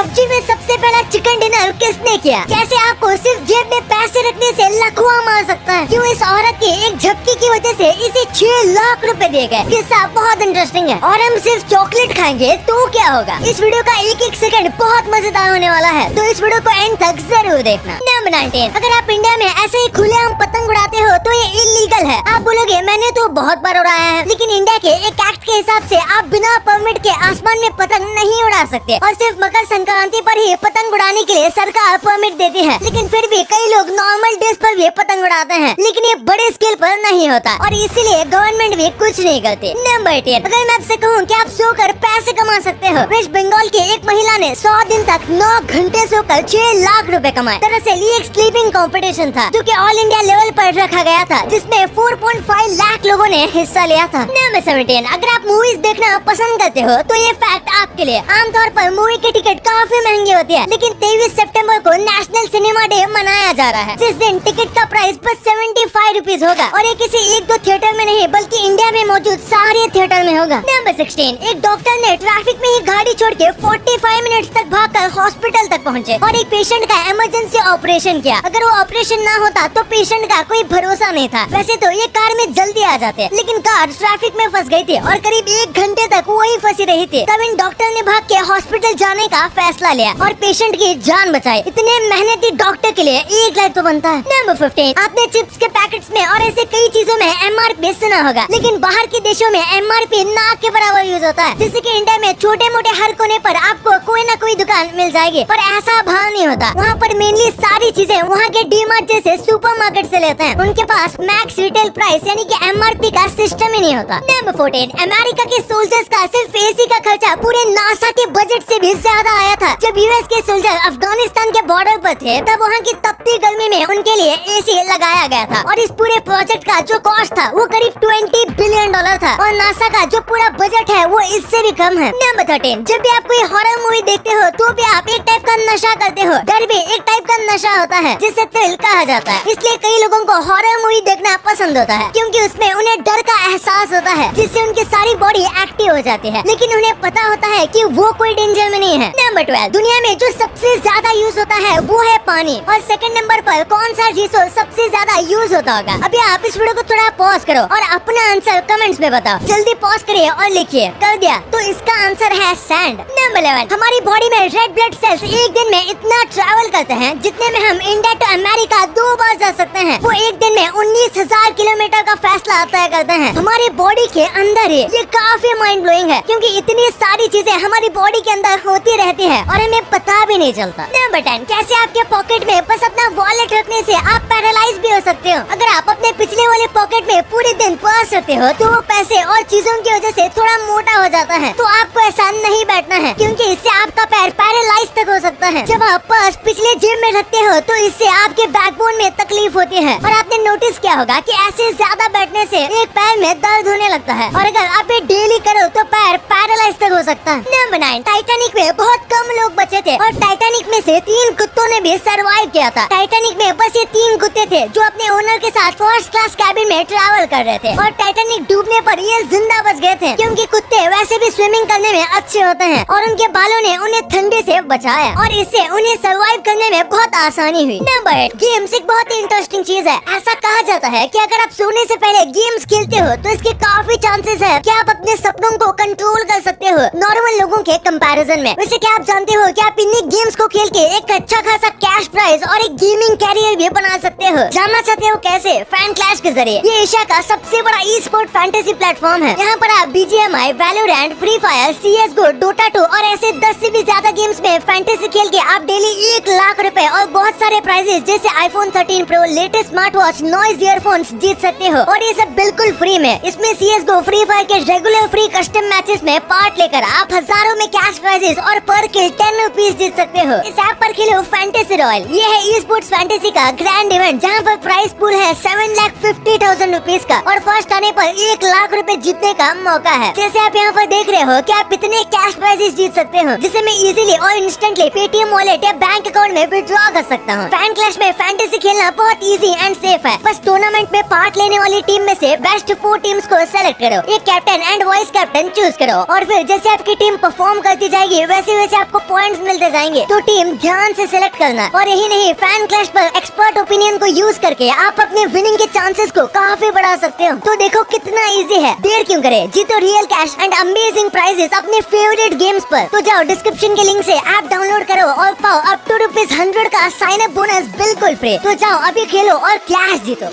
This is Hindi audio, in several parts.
पबजी में सबसे पहला चिकन डिनर किसने किया? कैसे आपको सिर्फ जेब में पैसे रखने से लखवा मार सकता है? क्यों इस औरत की एक झपकी की वजह से इसे 6 लाख रुपए दिए गए? किस्सा बहुत इंटरेस्टिंग है। और हम सिर्फ चॉकलेट खाएंगे तो क्या होगा? इस वीडियो का एक एक सेकंड बहुत मजेदार होने वाला है, तो इस वीडियो को एंड तक जरूर देखना। नंबर 19, अगर आप इंडिया में ऐसे ही खुलेआम पतंग उड़ाते हो तो ये इलीगल है। आप बोलोगे मैंने तो बहुत बार उड़ाया है, लेकिन इंडिया के एक एक्ट के हिसाब से आप बिना परमिट के आसमान में पतंग नहीं उड़ा सकते और सिर्फ मकर संक्रांति पर ही पतंग उड़ाने के लिए सरकार परमिट देती है। लेकिन फिर भी कई लोग नॉर्मल डेज पर भी पतंग उड़ाते हैं, लेकिन ये बड़े स्केल पर नहीं होता और इसीलिए गवर्नमेंट भी कुछ नहीं करती। नंबर 10, अगर मैं आपसे कहूँ कि आप सोकर पैसे कमा सकते हो। वेस्ट बंगाल की एक महिला ने 100 दिन तक 9 घंटे सोकर 6 लाख रुपए कमाए। दरअसल ये एक स्लीपिंग कंपटीशन था जो कि ऑल इंडिया लेवल पर रखा गया था, जिसमें 4.5 लाख लोगों ने हिस्सा लिया था। नंबर 17, अगर आप मूवीज देखना पसंद करते हो तो ये फैक्ट आपके लिए। आमतौर पर मूवी की टिकट काफी महंगी होती है, लेकिन 23 सितंबर को नेशनल सिनेमा डे मनाया जा रहा है, जिस दिन टिकट का प्राइस बस 75 रुपीज होगा और ये किसी एक दो थिएटर में नहीं बल्कि इंडिया में मौजूद सारे थिएटर में होगा। नंबर 16, एक डॉक्टर ने ट्रैफिक में ही गाड़ी छोड़ के 45 मिनट तक भागकर हॉस्पिटल तक पहुँचे और एक पेशेंट का इमरजेंसी ऑपरेशन किया। अगर वो ऑपरेशन ना होता तो पेशेंट का कोई भरोसा नहीं था। वैसे तो ये कार में जल्दी आ जाते, लेकिन कार ट्रैफिक में फंस गई थी और करीब 1 घंटे तक वही फंसी रही थी। तब इन डॉक्टर ने भाग के हॉस्पिटल जाने का फैसला लिया और पेशेंट की जान बचाई। इतने मेहनती डॉक्टर के लिए एक लाइक तो बनता है। नंबर 15, आपने चिप्स के पैकेट्स में और ऐसे कई चीजों में MRP सुना होगा, लेकिन बाहर के देशों में MRP नाक के बराबर यूज होता है। जैसे कि इंडिया में छोटे मोटे हर कोने पर आपको कोई न कोई दुकान मिल जाएगी, पर ऐसा भाव नहीं होता। वहाँ पर मेनली सारी चीजें वहाँ के डीमार्ट जैसे सुपरमार्केट से लेते हैं। उनके पास मैक्स रिटेल प्राइस यानी कि MRP का सिस्टम ही नहीं होता। नंबर 14, अमेरिका के सोल्जर्स का सिर्फ एसी का खर्चा पूरे नासा के बजट से भी ज्यादा आया था। जब यूएस के सोल्जर अफगानिस्तान के बॉर्डर पर थे, तब वहाँ की तपती गर्मी में उनके लिए एसी लगाया गया था और इस पूरे प्रोजेक्ट का जो कॉस्ट था वो करीब $20 बिलियन था और नासा का जो पूरा बजट है वो इससे भी कम है। नंबर 13, जब भी आप कोई हॉरर मूवी देखते हो तो भी आप एक टाइप का नशा करते हो। डर भी एक टाइप का नशा होता है जिसे थ्रिल कहा जाता है। इसलिए कई लोगों को हॉरर मूवी देखना पसंद होता है, क्योंकि उसमें उन्हें डर का एहसास होता है, जिससे उनकी सारी बॉडी एक्टिव हो जाती है, लेकिन उन्हें पता होता है कि वो कोई डेंजर में नहीं है। नंबर 12, दुनिया में जो सबसे ज्यादा यूज होता है वो है पानी। और सेकंड नंबर पर कौन सा रिसोर्स सबसे ज्यादा यूज होता होगा? अभी आप इस वीडियो को थोड़ा पॉज करो और अपना आंसर कमेंट्स में बताओ। जल्दी पॉज करिए और लिखिए। कर दिया तो इसका आंसर है सैंड। नंबर 11, हमारी बॉडी में रेड ब्लड सेल्स एक दिन में इतना ट्रैवल करते हैं जितने में हम इंडिया टू अमेरिका 2 बार जा सकते हैं। वो एक दिन में 19,000 किलोमीटर का फैसला तय करते हैं हमारी बॉडी के अंदर ही। ये काफी माइंड ब्लोइंग है, क्योंकि इतनी सारी चीजें हमारी बॉडी के अंदर होती रहती है और हमें पता भी नहीं चलता। नंबर 10, कैसे आपके पॉकेट में बस अपना वॉलेट रखने से आप पैरालाइज भी हो सकते हो। अगर आप अपने पिछले वाले पॉकेट में पूरे दिन पर्स रखते हो तो वो पैसे और चीजों की वजह से थोड़ा मोटा हो जाता है। तो आपको ऐसा नहीं बैठना है, क्योंकि इससे आपका पैर पैरालाइज तक हो सकता है। जब आप पर्स पिछले जेब में रखते हो तो इससे आपके बैकबोन में तकलीफ होती है और आपने नोटिस किया होगा कि ऐसे ज्यादा बैठने से एक पैर में दर्द होने लगता है और अगर आप ये डेली करो तो पैर पैरालाइज तक हो सकता है। नंबर 9, टाइटैनिक में बहुत कम लोग बचे थे और टाइटैनिक में से 3 कुत्तों ने भी सरवाइव किया था। टाइटैनिक में बस ये 3 कुत्ते थे जो अपने ओनर के साथ फर्स्ट क्लास कैबिन में ट्रैवल कर रहे थे और टाइटैनिक डूबने पर ये जिंदा बच गए थे, क्योंकि कुत्ते वैसे भी स्विमिंग करने में अच्छे होते हैं और उनके बालों ने उन्हें ठंडे से बचाया और इससे उन्हें सरवाइव करने में बहुत आसानी हुई। नंबर 8, गेम्स एक बहुत ही इंटरेस्टिंग चीज है। ऐसा कहा जाता है कि अगर आप सोने से पहले गेम्स खेलते हो तो इसके काफी चांसेस है कि आप अपने सपनों को कंट्रोल कर सकते हो नॉर्मल लोगों के कंपैरिजन में। वैसे क्या आप जानते हो कि आप इन्हीं गेम्स को खेल के एक अच्छा खासा कैश प्राइज और एक गेमिंग कैरियर भी बना सकते हो। जानना चाहते हो कैसे? फैन क्लैश के जरिए। ये एशिया का सबसे बड़ा ई स्पोर्ट फैंटेसी प्लेटफॉर्म है। यहाँ पर आप BGMI, Valorant, free fire, CS:GO, Dota 2 और ऐसे 10 से भी ज्यादा गेम्स में फैंटेसी खेल के आप डेली 1 लाख रुपए और बहुत सारे प्राइजेस जैसे iPhone 13 Pro, latest smart watch, Noise earphones जीत सकते हो और ये सब बिल्कुल फ्री में। इसमें CS:GO, फ्री फायर के रेगुलर फ्री कस्टम मैचेस में पार्ट लेकर आप हजारों में कैश प्राइजेस और पर किल 10 रुपीज जीत सकते हो। इस ऐप पर खेलो फैंटेसी रॉयल। ये है ई स्पोर्ट्स फैंटेसी का ग्रैंड इवेंट, जहाँ पर प्राइस पूल है 7,50,000 रुपीज का और फर्स्ट आने पर 1 लाख रुपए जीतने का मौका है। जैसे आप यहाँ पर देख रहे हो कि आप इतने कैश प्राइजेस जीत सकते हो, जिसे मैं इजीली और इंस्टेंटली पेटीएम वॉलेट या बैंक अकाउंट में विड्रॉ ड्रॉ कर सकता हूँ। फैन क्लैश में फैंटेसी खेलना बहुत इजी एंड सेफ है। बस टूर्नामेंट में पार्ट लेने वाली टीम में से बेस्ट 4 टीम्स को सेलेक्ट करो, एक captain and vice captain choose करो, और फिर जैसे आपकी टीम परफॉर्म करती जाएगी वैसे वैसे आपको पॉइंट्स मिलते जाएंगे। तो टीम ध्यान से सिलेक्ट करना। और यही नहीं, फैन क्लैश पर एक्सपर्ट ओपिनियन को यूज करके आप अपने विनिंग के चांसेस को काफी बढ़ा सकते हो। तो देखो कितना इजी है, देर क्यों करे, जीतो real cash and amazing prizes अपने फेवरेट गेम्स पर। तो जाओ डिस्क्रिप्शन के लिंक से ऐप डाउनलोड करो और पाओ अप टू ₹100 का साइन अप बोनस बिल्कुल फ्री। तो जाओ अभी खेलो और कैश जीतो।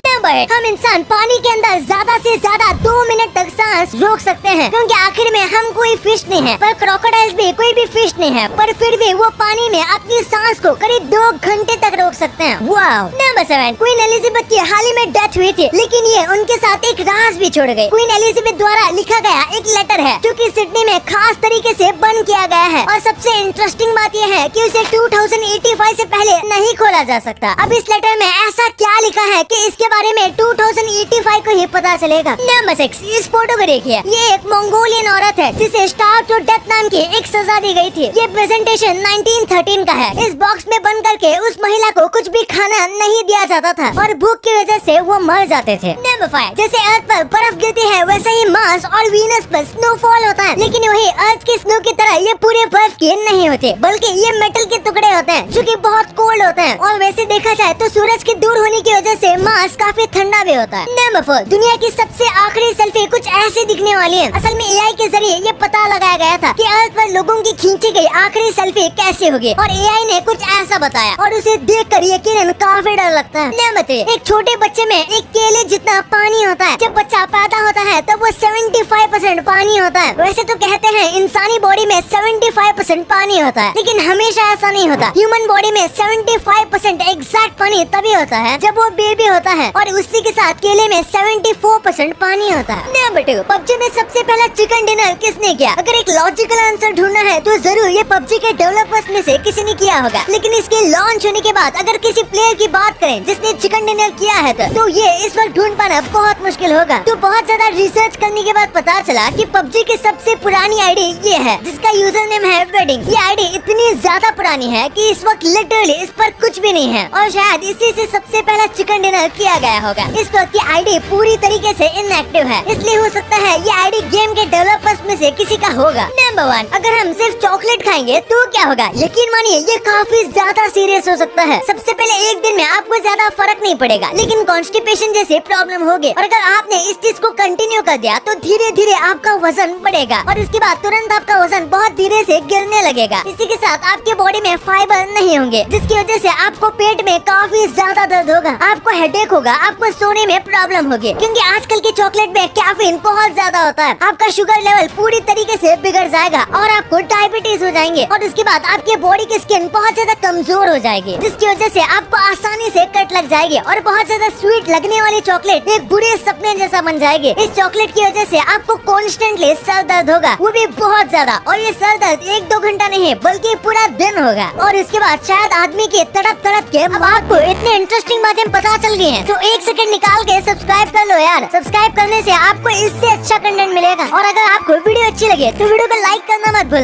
हम इंसान पानी के अंदर ज्यादा से ज्यादा 2 मिनट तक सांस रोक सकते हैं, क्योंकि आखिर में हम कोई फिश नहीं है, पर क्रोकोडाइल्स भी कोई भी फिश नहीं है, पर फिर भी वो पानी में अपनी सांस को करीब 2 घंटे तक रोक सकते हैं। वाओ। नंबर 7, क्वीन एलिजाबेथ की हाल ही में डेथ हुई थी, लेकिन ये उनके साथ एक राज भी छोड़ गई। क्वीन एलिजाबेथ द्वारा लिखा गया एक लेटर है जो कि सिडनी में खास तरीके से बंद किया गया है, और सबसे इंटरेस्टिंग बात यह है कि उसे 2085 से पहले नहीं खोला जा सकता। अब इस लेटर में ऐसा क्या लिखा है कि इसके बारे में 2085 को ही पता चलेगा। नंबर 6, इस फोटो को देखिए, ये एक मंगोलियन औरत है जिसे स्टार्व टू डेथ नाम की एक सजा दी गई थी। ये प्रेजेंटेशन 1913 का है। इस बॉक्स में बंद करके उस महिला को कुछ भी खाना नहीं दिया जाता था और भूख की वजह से वो मर जाते थे। नंबर 5, जैसे अर्थ पर बर्फ गिरती है वैसे ही मार्स और वीनस पर स्नोफॉल होता है, लेकिन वही अर्थ की स्नो की तरह ये पूरे बर्फ के नहीं होते, बल्कि ये मेटल के टुकड़े होते हैं जो कि बहुत कोल्ड होते हैं। और वैसे देखा जाए तो सूरज के दूर होने की वजह से मार्स काफी ठंडा भी होता है। नंबर 4, दुनिया की सबसे आखिरी सेल्फी कुछ ऐसी दिखने वाली है। असल में एआई के जरिए ये पता लगाया गया था कि अर्थ पर लोगों की खींची गई आखिरी सेल्फी कैसे होगी, और एआई ने कुछ ऐसा बताया, और उसे देखकर यकीनन काफी डर लगता है। नंबर 3, एक छोटे बच्चे में एक केले जितना पानी होता है। जब बच्चा पैदा होता है तब वो 75% पानी होता है। वैसे तो कहते हैं इंसानी बॉडी में 75% पानी होता है, लेकिन हमेशा ऐसा नहीं होता। ह्यूमन बॉडी में 75% एग्जैक्ट पानी तभी होता है जब वो बेबी होता है, और उसी के साथ केले में 74% पानी होता है। नंबर 2, पबजी में सबसे पहला चिकन डिनर किसने किया? अगर एक लॉजिकल आंसर ढूंढना है तो जरूर ये पबजी के डेवलपर्स में से किसी ने किया होगा, लेकिन इसके लॉन्च होने के बाद अगर किसी प्लेयर की बात करें जिसने चिकन डिनर किया है तो ये इस वक्त ढूंढ पाना बहुत मुश्किल होगा। तो बहुत ज्यादा रिसर्च करने के बाद पता चला कि पबजी की सबसे पुरानी आईडी ये है, जिसका यूजर नेम है वेडिंग। ये आईडी इतनी ज्यादा पुरानी है कि इस वक्त लिटरली इस पर कुछ भी नहीं है, और शायद इसी से सबसे पहला चिकन डिनर किया गया होगा। इस वक्त की आईडी पूरी तरीके से इनएक्टिव है, इसलिए हो सकता है ये आईडी गेम के डेवलपर्स में से किसी का होगा। नंबर 1, अगर हम सिर्फ चॉकलेट खाएंगे तो क्या होगा? यकीन मानिए ये काफी ज्यादा सीरियस हो सकता है। सबसे पहले एक दिन में आपको ज्यादा फर्क नहीं पड़ेगा, लेकिन कॉन्स्टिपेशन जैसे प्रॉब्लम होगी, और अगर आपने इस चीज को कंटिन्यू कर दिया तो धीरे धीरे आपका वजन बढ़ेगा, और उसके बाद तुरंत आपका वजन बहुत धीरे से गिरने लगेगा। इसी के साथ आपके बॉडी में फाइबर नहीं होंगे, जिसकी वजह से आपको पेट में काफी ज्यादा दर्द होगा, आपको हेडेक होगा, आपको सोने में प्रॉब्लम होगी, क्योंकि आजकल के चॉकलेट में कैफीन बहुत ज्यादा होता है। आपका शुगर लेवल पूरी तरीके से बिगड़ जाएगा और आपको डायबिटीज हो जाएंगे, और उसके बाद आपके बॉडी की स्किन बहुत ज्यादा कमजोर हो जाएगी, जिसकी वजह से आपको आसानी से कट लग जाएगी, और बहुत ज्यादा स्वीट लगने वाली चॉकलेट एक बुरे सपने जैसा बन जाएगी। इस चॉकलेट की वजह से आपको कॉन्स्टेंटली सर दर्द होगा, वो भी बहुत ज्यादा, और ये सर दर्द 1-2 घंटा नहीं बल्कि पूरा दिन होगा। और इसके बाद शायद आदमी के तड़प के अब आपको इतने इंटरेस्टिंग बातें पता चल गई हैं, तो 1 सेकंड निकाल के सब्सक्राइब कर लो यार। सब्सक्राइब करने से आपको इससे अच्छा कंटेंट मिलेगा, और अगर आपको वीडियो अच्छी लगे तो वीडियो को लाइक करना मत भूलना।